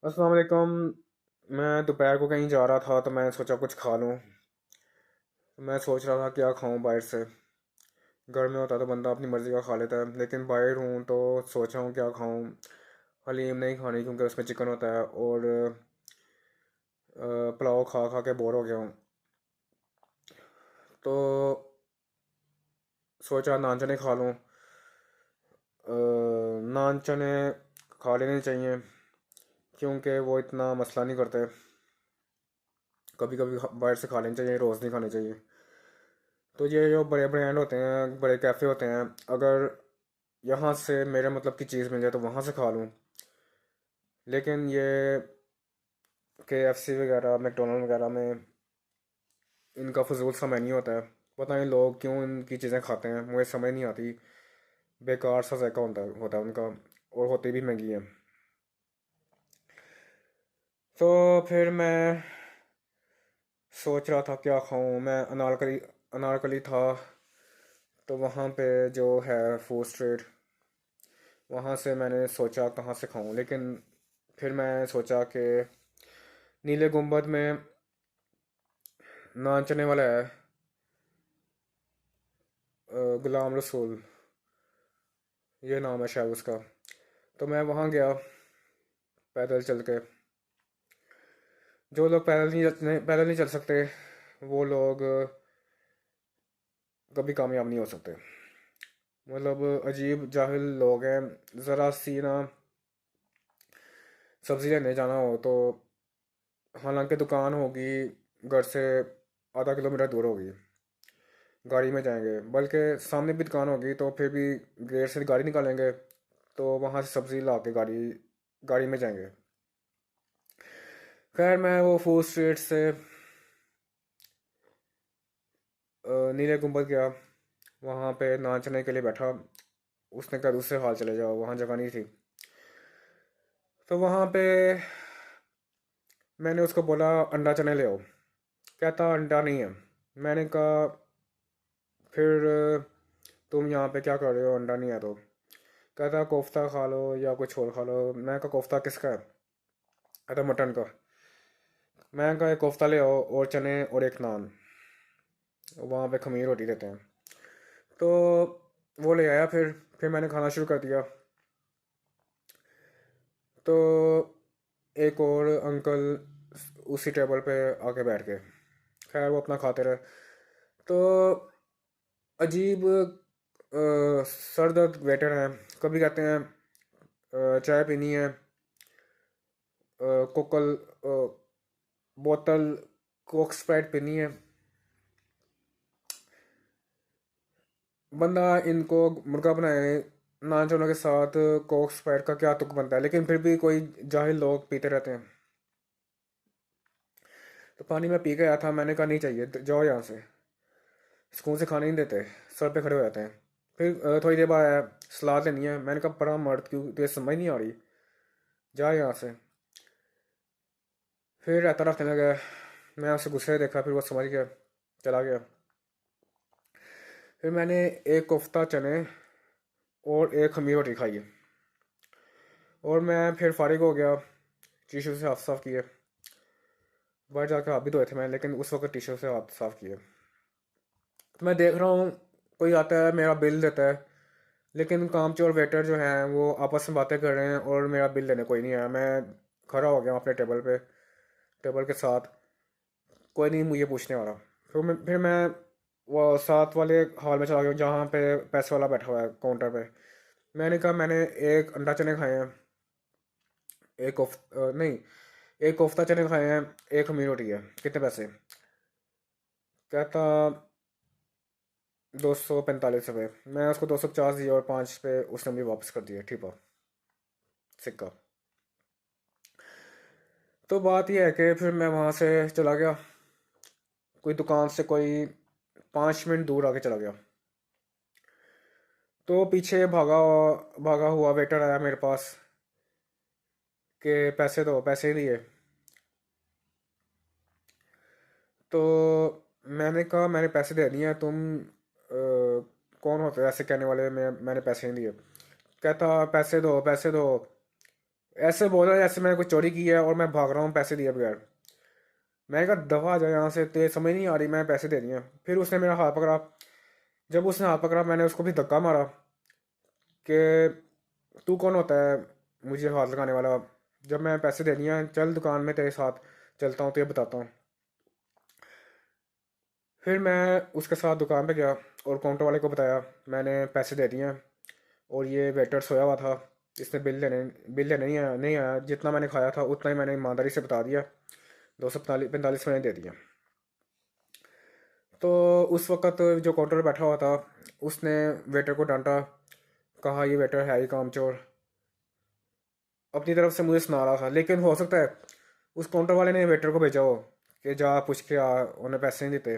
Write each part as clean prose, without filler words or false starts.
अस्सलाम वालेकुम। मैं दोपहर को कहीं जा रहा था तो मैं सोचा कुछ खा लूं। तो मैं सोच रहा था क्या खाऊं बाहर से। घर में होता तो बंदा अपनी मर्ज़ी का खा लेता है, लेकिन बाहर हूं तो सोच रहा हूं क्या खाऊं। हलीम नहीं खानी क्योंकि उसमें चिकन होता है, और पुलाव खा खा के बोर हो गया हूं। तो सोचा नान चने खा लूं। नान चने खा लेने चाहिए क्योंकि वो इतना मसला नहीं करते। कभी कभी बाहर से खा लेने चाहिए, रोज़ नहीं खाने चाहिए। तो ये जो बड़े ब्रांड होते हैं, बड़े कैफ़े होते हैं, अगर यहाँ से मेरे मतलब की चीज़ मिल जाए तो वहाँ से खा लूँ। लेकिन ये KFC वगैरह, मैकडोनल्ड वगैरह में इनका फजूल समय नहीं होता है। पता नहीं लोग क्यों इनकी चीज़ें खाते हैं, मुझे समझ नहीं आती। बेकार सा जायका होता है उनका, और होती भी महंगी है। तो फिर मैं सोच रहा था क्या खाऊं। मैं अनारकली अनारकली था, तो वहाँ पे जो है फूड स्ट्रीट, वहाँ से मैंने सोचा कहाँ से खाऊं। लेकिन फिर मैं सोचा कि नीले गुंबद में नान चने वाला है, गुलाम रसूल, ये नाम है शायद उसका। तो मैं वहाँ गया पैदल चल के। जो लोग पैदल नहीं चल सकते, वो लोग कभी कामयाब नहीं हो सकते। मतलब अजीब जाहिल लोग हैं। ज़रा सी ना सब्ज़ी लेने जाना हो तो, हालांकि दुकान होगी घर से आधा किलोमीटर दूर होगी, गाड़ी में जाएंगे। बल्कि सामने भी दुकान होगी तो फिर भी गेट से गाड़ी निकालेंगे, तो वहाँ से सब्ज़ी ला के गाड़ी गाड़ी में जाएंगे। खैर मैं वो फूड स्ट्रीट से नीले गुंबद गया। वहाँ पे नाचने के लिए बैठा। उसने कहा दूसरे हाल चले जाओ, वहाँ जगह नहीं थी। तो वहाँ पे मैंने उसको बोला अंडा चने ले आओ। कहता अंडा नहीं है। मैंने कहा फिर तुम यहाँ पे क्या कर रहे हो, अंडा नहीं है तो? कहता कोफ्ता खा लो या कुछ और खा लो। मैं कहा कोफ्ता किसका है? कहता मटन का। मैं कहा एक कोफ्ता ले आओ और चने और एक नान। वहाँ पे खमीर रोटी देते हैं। तो वो ले आया। फिर मैंने खाना शुरू कर दिया। तो एक और अंकल उसी टेबल पे आके बैठ गए। खैर वो अपना खाते रहे। तो अजीब सर दर्द वेटर हैं। कभी कहते हैं चाय पीनी है, कोकल बोतल कोक स्प्राइट पीनी है। बंदा इनको मुर्गा बनाए नान चनों के साथ, कोक स्प्राइट का क्या तुक बनता है। लेकिन फिर भी कोई जाहिल लोग पीते रहते हैं। तो पानी में पी के आया था। मैंने कहा नहीं चाहिए, तो जाओ यहाँ से। सुकून से खाने नहीं देते, सर पे खड़े हो जाते हैं। फिर थोड़ी देर बाद आया, सलाद लेनी है। मैंने कहा बड़ा मर्द क्यों, तुझे समझ नहीं आ रही, जा यहाँ से। फिर रहता रखने लगा। मैं उसे गुस्से से देखा, फिर वो समझ गया, चला गया। फिर मैंने एक कोफ्ता चने और एक खमीर रोटी खाई है, और मैं फिर फारिग हो गया। टिश्यू से हाथ साफ किए। बाहर जाकर हाथ भी धोए थे मैं, लेकिन उस वक्त टिश्यू से हाथ साफ किए। तो मैं देख रहा हूँ कोई आता है मेरा बिल देता है, लेकिन कामचोर वेटर जो हैं वो आपस में बातें कर रहे हैं और मेरा बिल देने कोई नहीं आया। मैं खड़ा हो गया अपने टेबल पे, टेबल के साथ। कोई नहीं मुझे पूछने वाला। फिर मैं वो साथ वाले हॉल में चला गया जहाँ पे पैसे वाला बैठा हुआ है काउंटर पे। मैंने कहा मैंने एक अंडा चने खाए हैं, एक नहीं, एक कोफ्ता चने खाए हैं, एक खमीर रोटी है, कितने पैसे? कहता 245 रुपये। मैं उसको 250 दिया और 5 पे उसने भी वापस कर दिया, ठीक है, सिक्का। तो बात यह है कि फिर मैं वहाँ से चला गया। कोई दुकान से कोई 5 मिनट दूर आके चला गया। तो पीछे भागा हुआ वेटर आया मेरे पास कि पैसे दो, पैसे दिए। तो मैंने कहा मैंने पैसे दे दिए हैं, तुम कौन होते हो ऐसे कहने वाले? मैंने पैसे नहीं दिए। कहता पैसे दो, पैसे दो, ऐसे बोला जैसे मैंने कुछ चोरी की है और मैं भाग रहा हूँ पैसे दिए बगैर। मैंने कहा दफ़ा आ जाए यहाँ से, तो समझ नहीं आ रही, मैंने पैसे दे दिए। फिर उसने मेरा हाथ पकड़ा। जब उसने हाथ पकड़ा मैंने उसको भी धक्का मारा कि तू कौन होता है मुझे हाथ लगाने वाला। जब मैं पैसे दे दिए, चल दुकान में तेरे साथ चलता हूँ, तो ये बताता हूँ। फिर मैं उसके साथ दुकान पे गया और काउंटर वाले को बताया मैंने पैसे दे दिए हैं और ये वेटर सोया हुआ था, इसने बिल लेने नहीं आया, जितना मैंने खाया था उतना ही मैंने ईमानदारी से बता दिया, 245 मैंने दे दिया। तो उस वक़्त जो काउंटर पर बैठा हुआ था उसने वेटर को डांटा, कहा ये वेटर है ही कामचोर, अपनी तरफ से मुझे सुना रहा था। लेकिन हो सकता है उस काउंटर वाले ने वेटर को भेजा हो कि जा पूछ के आ, उन्हें पैसे नहीं देते,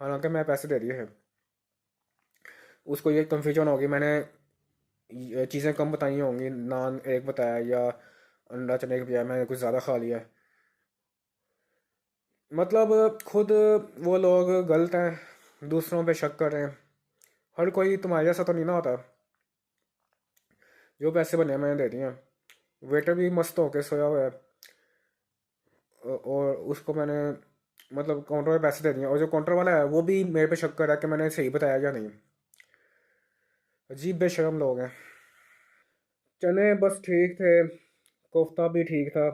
हालांकि मैं पैसे दे दिए हैं। उसको ये कन्फ्यूजन होगी, मैंने ये चीज़ें कम बताई होंगी, नान एक बताया या अंडा चने के बजाय मैंने कुछ ज़्यादा खा लिया। मतलब खुद वो लोग गलत हैं, दूसरों पे शक कर रहे हैं। हर कोई तुम्हारे जैसा तो नहीं ना होता। जो पैसे बने हैं मैंने दे दिए हैं। वेटर भी मस्त होके सोया हुआ है और उसको मैंने मतलब काउंटर पे पैसे दे दिए, और जो काउंटर वाला है वो भी मेरे पे शक कर रहा है कि मैंने सही बताया या नहीं। अजीब बेशरम लोग हैं। चने बस ठीक थे, कोफ्ता भी ठीक था,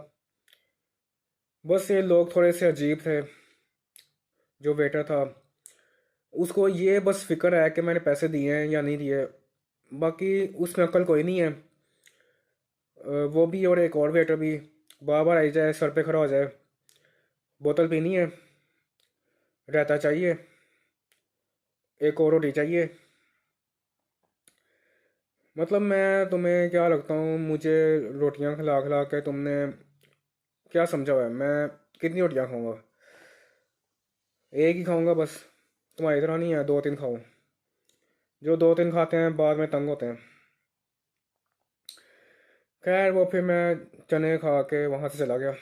बस ये लोग थोड़े से अजीब थे। जो वेटर था उसको ये बस फिक्र है कि मैंने पैसे दिए हैं या नहीं दिए, बाकी उसमें अक्ल कोई नहीं है। वो भी और एक और वेटर भी बार बार आई जाए, सर पे खड़ा हो जाए, बोतल पीनी है, रायता चाहिए, एक और रोटी चाहिए। मतलब मैं तुम्हें क्या लगता हूँ, मुझे रोटियां खिला खिला के तुमने क्या समझा हुआ है? मैं कितनी रोटियां खाऊंगा? एक ही खाऊंगा बस। तुम्हारी तरह नहीं है दो तीन खाऊं। जो दो तीन खाते हैं बाद में तंग होते हैं। खैर वो फिर मैं चने खा के वहाँ से चला गया।